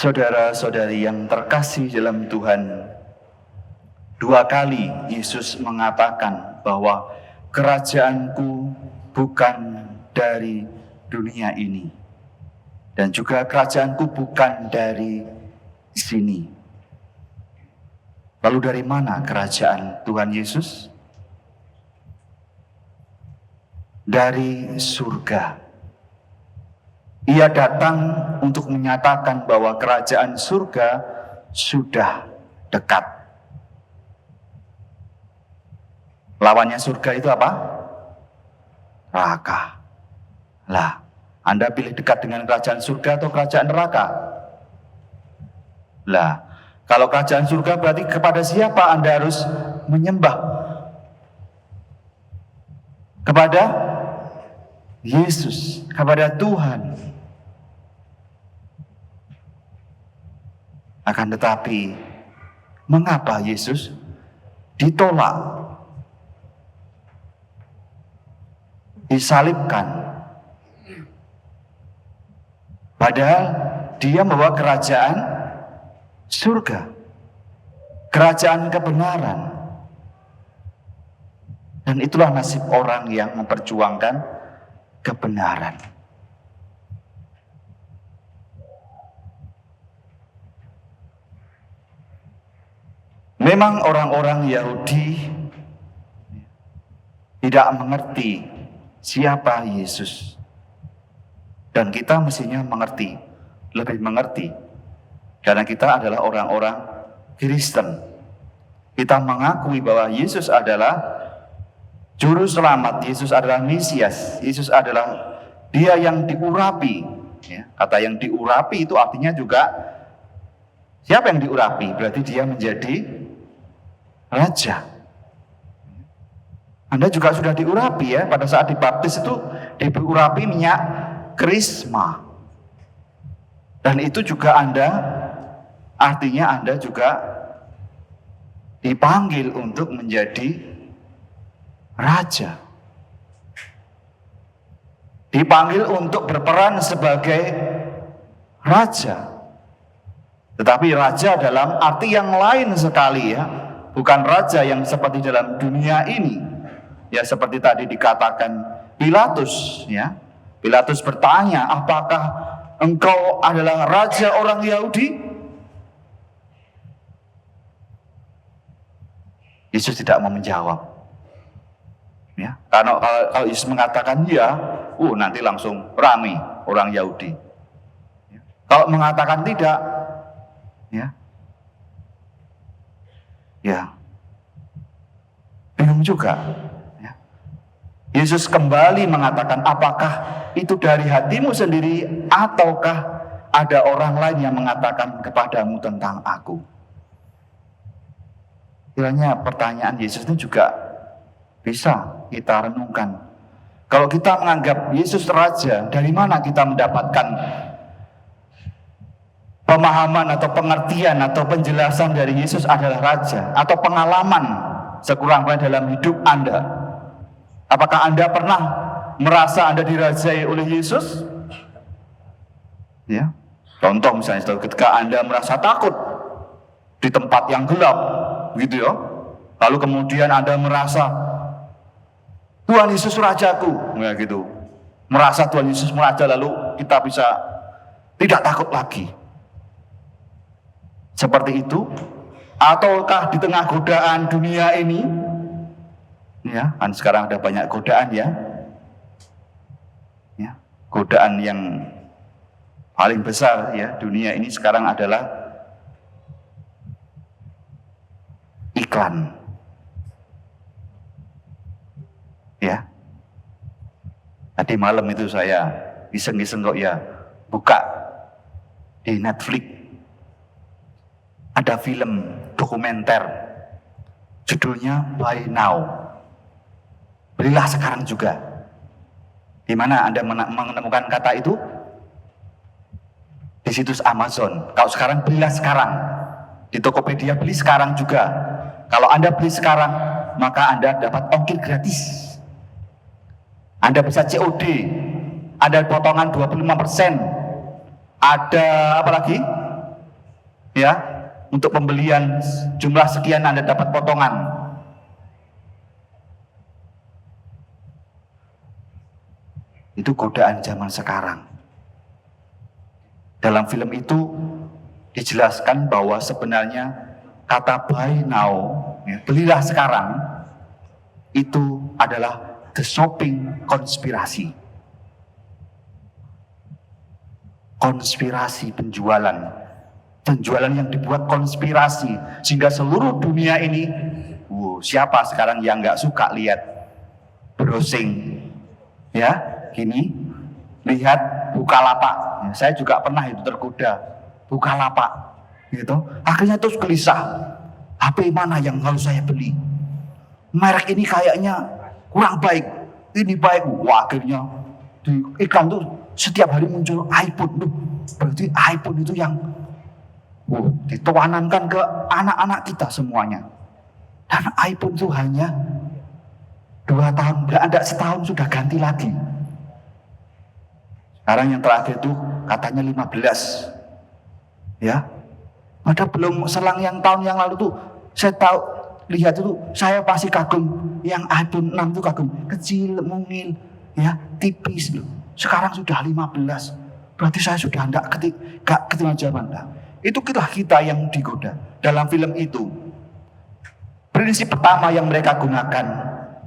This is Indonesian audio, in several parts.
Saudara-saudari yang terkasih dalam Tuhan, dua kali Yesus mengatakan bahwa kerajaanku bukan dari dunia ini. Dan juga kerajaanku bukan dari sini. Lalu dari mana kerajaan Tuhan Yesus? Dari surga. Ia datang untuk menyatakan bahwa kerajaan surga sudah dekat. Lawannya surga itu apa? Neraka. Lah, Anda pilih dekat dengan kerajaan surga atau kerajaan neraka? Lah, kalau kerajaan surga berarti kepada siapa Anda harus menyembah? Kepada Yesus, kepada Tuhan. Akan tetapi, mengapa Yesus ditolak, disalibkan? Padahal dia membawa kerajaan surga, kerajaan kebenaran. Dan itulah nasib orang yang memperjuangkan kebenaran. Memang orang-orang Yahudi tidak mengerti siapa Yesus. Dan kita mestinya mengerti, lebih mengerti. Karena kita adalah orang-orang Kristen. Kita mengakui bahwa Yesus adalah Juru Selamat, Yesus adalah Mesias, Yesus adalah Dia yang diurapi. Ya, kata yang diurapi itu artinya juga siapa yang diurapi? Berarti Dia menjadi Raja. Anda juga sudah diurapi ya, pada saat dibaptis itu diurapi minyak krisma. Dan itu juga artinya Anda juga dipanggil untuk menjadi raja. Dipanggil untuk berperan sebagai raja. Tetapi raja dalam arti yang lain sekali ya. Bukan raja yang seperti dalam dunia ini. Ya seperti tadi dikatakan Pilatus ya. Pilatus bertanya, apakah engkau adalah raja orang Yahudi? Yesus tidak mau menjawab. Ya, karena kalau Yesus mengatakan ya, nanti langsung ramai orang Yahudi. Ya. Kalau mengatakan tidak, ya bingung juga. Ya. Yesus kembali mengatakan, apakah itu dari hatimu sendiri ataukah ada orang lain yang mengatakan kepadamu tentang aku? Kiranya pertanyaan Yesus itu juga bisa kita renungkan. Kalau kita menganggap Yesus raja, dari mana kita mendapatkan pemahaman atau pengertian atau penjelasan dari Yesus adalah raja, atau pengalaman sekurang-kurangnya dalam hidup Anda? Apakah Anda pernah merasa Anda dirajai oleh Yesus? Ya. Contoh misalnya ketika Anda merasa takut di tempat yang gelap, gitu ya. Lalu kemudian Anda merasa Tuhan Yesus rajaku, ya gitu. Merasa Tuhan Yesus raja, lalu kita bisa tidak takut lagi. Seperti itu, ataukah di tengah godaan dunia ini, ya kan sekarang ada banyak godaan ya, godaan yang paling besar ya dunia ini sekarang adalah iklan, ya. Tadi malam itu saya iseng-iseng kok ya buka di Netflix. Ada film dokumenter judulnya Buy Now. Belilah sekarang juga. Di mana Anda menemukan kata itu? Di situs Amazon. Kalau sekarang belilah sekarang. Di Tokopedia beli sekarang juga. Kalau Anda beli sekarang, maka Anda dapat ongkir gratis. Anda bisa COD. Ada potongan 25%. Ada apa lagi? ya, untuk pembelian jumlah sekian Anda dapat potongan. Itu godaan zaman sekarang. Dalam film itu dijelaskan bahwa sebenarnya kata buy now, ya, belilah sekarang, itu adalah the shopping konspirasi. Konspirasi penjualan. Penjualan yang dibuat konspirasi. Sehingga seluruh dunia ini, siapa sekarang yang nggak suka lihat browsing, ya, gini, lihat Bukalapak. Ya, saya juga pernah itu tergoda Bukalapak, gitu. Akhirnya terus gelisah, HP mana yang harus saya beli? Merek ini kayaknya kurang baik, ini baik. Wah, akhirnya di iklan tuh setiap hari muncul iPhone. Berarti iPhone itu yang dituanankan ke anak-anak kita semuanya. Dan iPhone itu hanya 2 tahun, nggak ada setahun sudah ganti lagi. Sekarang yang terakhir itu katanya 15, ya. Ada belum selang yang tahun yang lalu tuh saya tahu, lihat itu saya pasti kagum yang iPhone 6 itu kagum, kecil, mungil, ya, tipis loh. Sekarang sudah 15, berarti saya sudah gak ketinggalan zaman. Nah, itu kita yang digoda dalam film itu. Prinsip pertama yang mereka gunakan,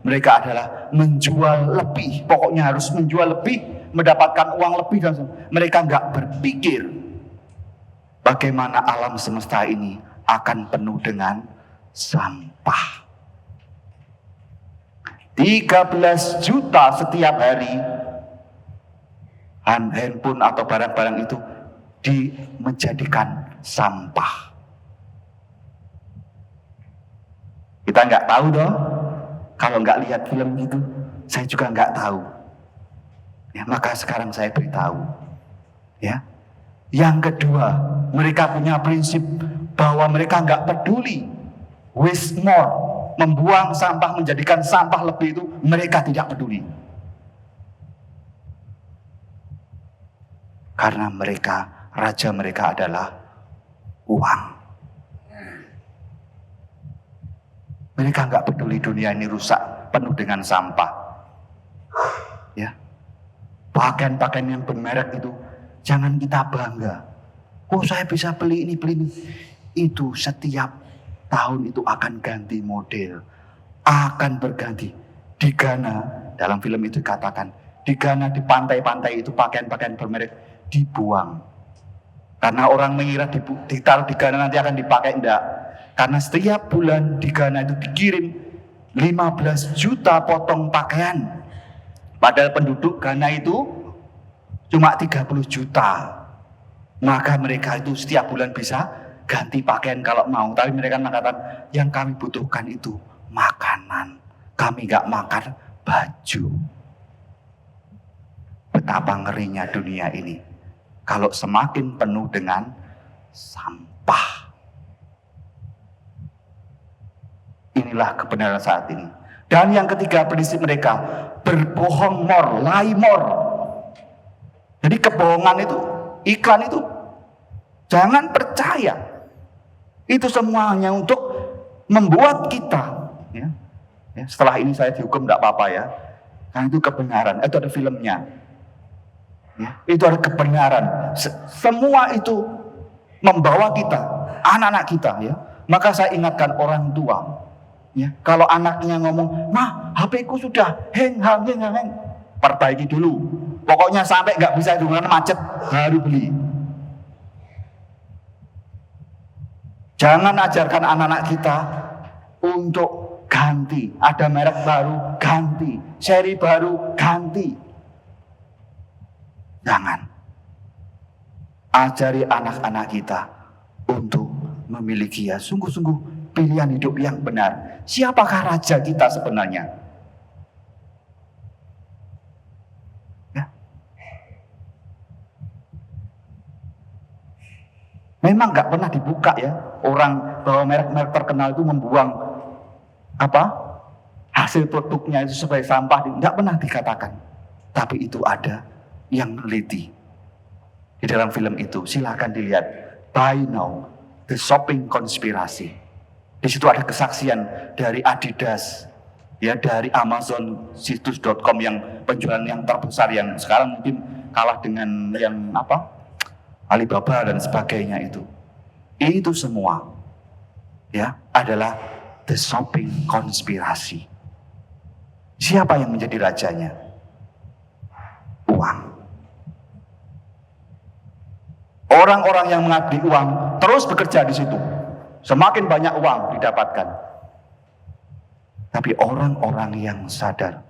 mereka adalah menjual lebih, pokoknya harus menjual lebih, mendapatkan uang lebih. Dan mereka nggak berpikir bagaimana alam semesta ini akan penuh dengan sampah. 13 juta setiap hari handphone atau barang-barang itu menjadikan sampah. Kita nggak tahu dong, kalau nggak lihat film gitu, saya juga nggak tahu. Ya, maka sekarang saya beritahu, ya. Yang kedua, mereka punya prinsip bahwa mereka nggak peduli waste more, membuang sampah menjadikan sampah lebih, itu mereka tidak peduli. Karena raja mereka adalah uang. Mereka nggak peduli dunia ini rusak, penuh dengan sampah. Ya. Pakaian-pakaian yang bermerek itu jangan kita bangga. Oh, saya bisa beli ini, beli ini. Itu setiap tahun itu akan ganti model, akan berganti. Di Ghana, dalam film itu dikatakan, di Ghana, di pantai-pantai itu pakaian-pakaian bermerek dibuang. Karena orang mengira ditaruh di Ghana nanti akan dipakai, enggak. Karena setiap bulan di Ghana itu dikirim 15 juta potong pakaian. Padahal penduduk Ghana itu cuma 30 juta. Maka mereka itu setiap bulan bisa ganti pakaian kalau mau. Tapi mereka mengatakan yang kami butuhkan itu makanan. Kami gak makan baju. Betapa ngerinya dunia ini kalau semakin penuh dengan sampah. Inilah kebenaran saat ini. Dan yang ketiga, prinsip mereka berbohong more, lie more. Jadi kebohongan itu, iklan itu jangan percaya. Itu semuanya untuk membuat kita, ya, setelah ini saya dihukum tidak apa-apa ya, karena itu kebenaran. Itu ada filmnya, ya, itu ada kebenaran. Semua itu membawa kita, anak-anak kita, ya. Maka saya ingatkan orang tua. Ya, kalau anaknya ngomong, "Ma, HP ku sudah hang, perbaiki dulu. Pokoknya sampai nggak bisa hubungan macet, baru beli." Jangan ajarkan anak-anak kita untuk ganti. Ada merek baru, ganti. Seri baru, ganti. Jangan. Ajari anak-anak kita untuk memiliki ya sungguh-sungguh pilihan hidup yang benar. Siapakah raja kita sebenarnya? Ya. Memang nggak pernah dibuka ya orang bahwa merek-merek terkenal itu membuang hasil produknya itu sebagai sampah, nggak pernah dikatakan. Tapi itu ada yang meneliti di dalam film itu. Silakan dilihat. Buy now, the shopping konspirasi. Di situ ada kesaksian dari Adidas, ya, dari Amazon, situs.com yang penjualan yang terbesar yang sekarang mungkin kalah dengan yang Alibaba dan sebagainya itu. Itu semua ya adalah the shopping konspirasi. Siapa yang menjadi rajanya? Uang. Orang-orang yang mengabdi uang terus bekerja di situ. Semakin banyak uang didapatkan. Tapi orang-orang yang sadar,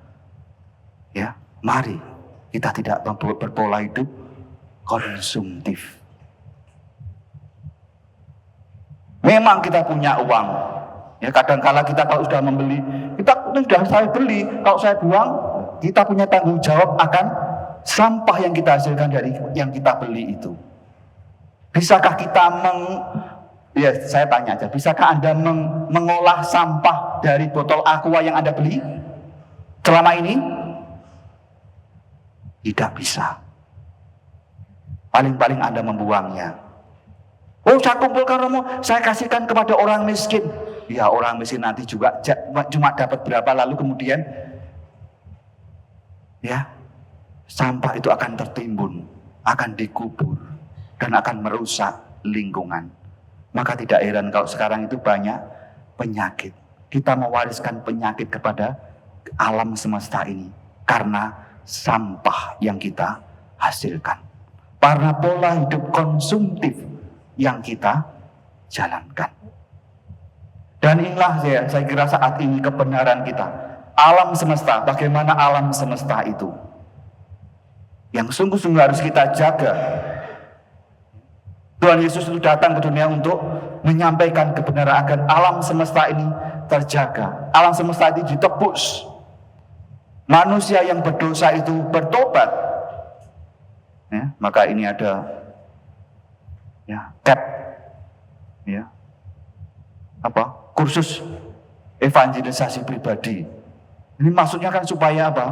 ya, mari kita tidak berpola hidup konsumtif. Memang kita punya uang. Ya, kadang-kala kita kalau sudah membeli, saya beli, kalau saya buang, kita punya tanggung jawab akan sampah yang kita hasilkan dari yang kita beli itu. Bisakah kita saya tanya aja, bisakah Anda mengolah sampah dari botol aqua yang Anda beli selama ini? Tidak bisa. Paling-paling Anda membuangnya. Oh, saya kumpulkan Romo, saya kasihkan kepada orang miskin. Ya, orang miskin nanti juga cuma dapat berapa, lalu kemudian ya, sampah itu akan tertimbun, akan dikubur, dan akan merusak lingkungan. Maka tidak heran kalau sekarang itu banyak penyakit. Kita mewariskan penyakit kepada alam semesta ini karena sampah yang kita hasilkan, karena pola hidup konsumtif yang kita jalankan. Dan inilah saya kira saat ini kebenaran kita. Alam semesta, bagaimana alam semesta itu yang sungguh-sungguh harus kita jaga. Tuhan Yesus itu datang ke dunia untuk menyampaikan kebenaran agar alam semesta ini terjaga. Alam semesta ini ditebus. Manusia yang berdosa itu bertobat. Ya, maka ini ada kursus evangelisasi pribadi. Ini maksudnya kan supaya apa?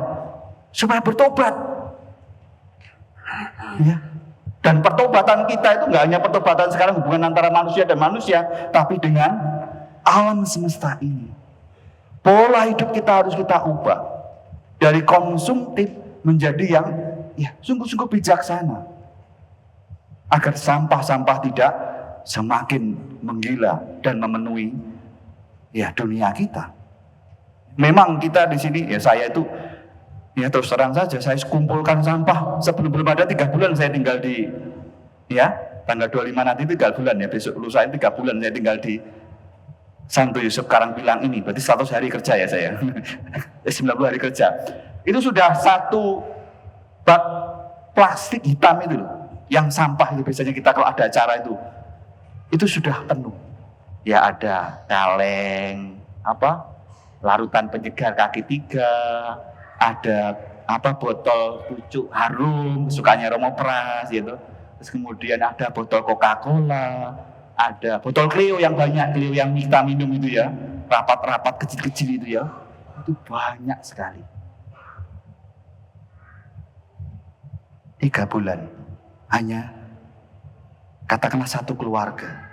Supaya bertobat. Ya. Dan pertobatan kita itu nggak hanya pertobatan sekarang hubungan antara manusia dan manusia, tapi dengan alam semesta ini. Pola hidup kita harus kita ubah dari konsumtif menjadi yang sungguh-sungguh bijaksana, agar sampah-sampah tidak semakin menggila dan memenuhi dunia kita. Memang kita di sini, saya itu terus terang saja, saya kumpulkan sampah sebelum ada 3 bulan saya tinggal di tanggal 25 nanti 3 bulan besok lusa 3 bulan saya tinggal di Santo Yusuf Karangpilang ini, berarti 100 hari kerja ya saya. 90 hari kerja. Itu sudah 1 bak plastik hitam itu loh, yang sampah itu biasanya kita kalau ada acara itu sudah penuh. Ya ada kaleng, larutan penyegar kaki 3, ada botol pucuk harum sukanya Romo Pras gitu. Terus kemudian ada botol Coca-Cola, ada botol Clio yang banyak, Clio yang kita minum itu ya, rapat-rapat kecil-kecil itu ya. Itu banyak sekali. 3 bulan hanya katakanlah 1 keluarga.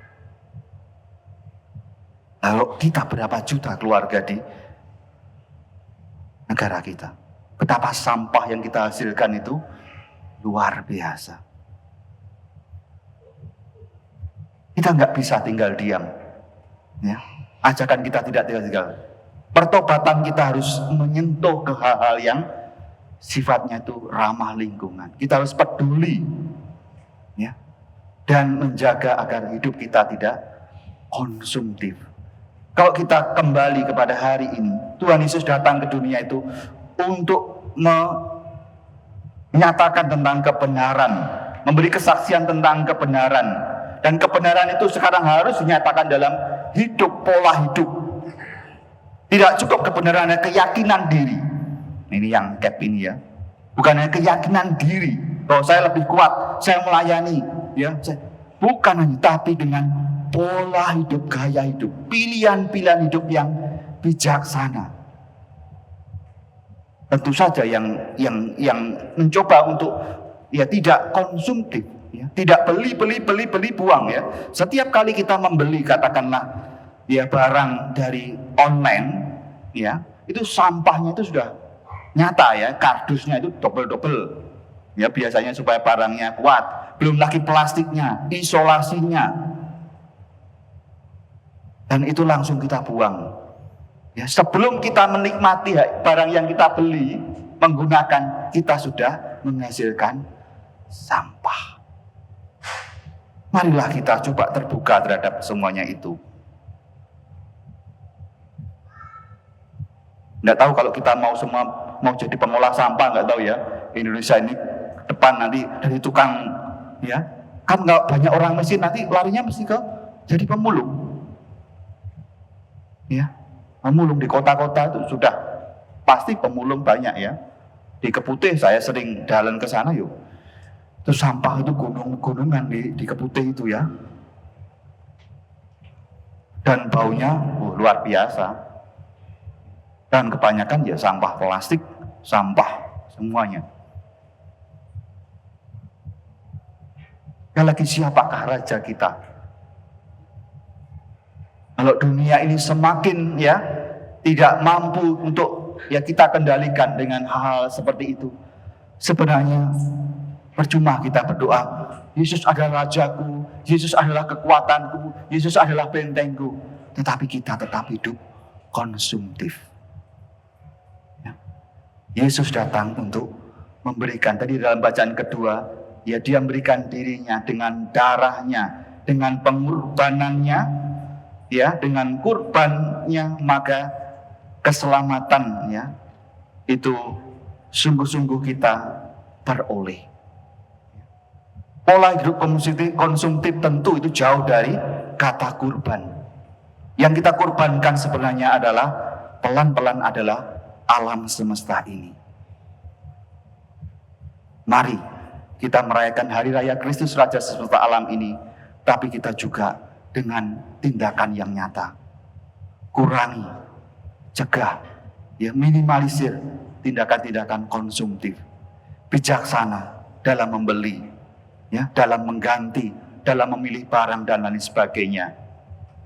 Lalu kita berapa juta keluarga di negara kita? Betapa sampah yang kita hasilkan itu luar biasa. Kita nggak bisa tinggal diam. Ya, ajakan kita tidak tinggal. Pertobatan kita harus menyentuh ke hal-hal yang sifatnya itu ramah lingkungan. Kita harus peduli, dan menjaga agar hidup kita tidak konsumtif. Kalau kita kembali kepada hari ini, Tuhan Yesus datang ke dunia itu untuk menyatakan tentang kebenaran, memberi kesaksian tentang kebenaran. Dan kebenaran itu sekarang harus dinyatakan dalam hidup, pola hidup. Tidak cukup kebenaran, keyakinan diri. Ini yang cap ini ya. Bukan hanya keyakinan diri bahwa saya lebih kuat, saya melayani, bukan hanya, tapi dengan pola hidup, gaya hidup, pilihan-pilihan hidup yang bijaksana. Tentu saja yang mencoba untuk tidak konsumtif, Tidak beli buang ya. Setiap kali kita membeli katakanlah ya barang dari online ya, itu sampahnya itu sudah nyata ya, kardusnya itu double ya, biasanya supaya barangnya kuat, belum lagi plastiknya, isolasinya, dan itu langsung kita buang ya. Sebelum kita menikmati barang yang kita beli menggunakan, kita sudah menghasilkan sampah. Marilah kita coba terbuka terhadap semuanya itu. Nggak tahu kalau kita mau jadi pengolah sampah, nggak tahu ya. Indonesia ini depan nanti dari tukang ya, kan nggak banyak orang miskin, nanti larinya mesti ke jadi pemulung ya. Pemulung di kota-kota itu sudah pasti pemulung banyak ya. Di Keputih saya sering jalan ke sana yuk, itu sampah itu gunung-gunungan di Keputih itu ya, dan baunya luar biasa. Dan kebanyakan ya sampah plastik, sampah semuanya. Sekali lagi, siapakah raja kita? Kalau dunia ini semakin ya tidak mampu untuk ya kita kendalikan dengan hal-hal seperti itu, sebenarnya percuma kita berdoa, Yesus adalah rajaku, Yesus adalah kekuatanku, Yesus adalah bentengku, tetapi kita tetap hidup konsumtif. Yesus datang untuk memberikan, tadi dalam bacaan kedua, ya dia memberikan dirinya dengan darahnya, dengan pengorbanannya, ya dengan kurbannya, maka keselamatan ya itu sungguh-sungguh kita peroleh. Pola hidup konsumtif tentu itu jauh dari kata kurban. Yang kita kurbankan sebenarnya adalah pelan-pelan adalah alam semesta ini. Mari kita merayakan Hari Raya Kristus Raja semesta alam ini, tapi kita juga dengan tindakan yang nyata. Kurangi, cegah, ya minimalisir tindakan-tindakan konsumtif. Bijaksana dalam membeli, ya, dalam mengganti, dalam memilih barang dan lain sebagainya.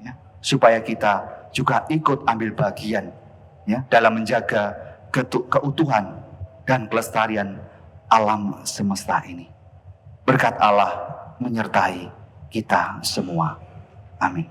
Ya, supaya kita juga ikut ambil bagian ya dalam menjaga keutuhan dan kelestarian alam semesta ini. Berkat Allah menyertai kita semua. Amin.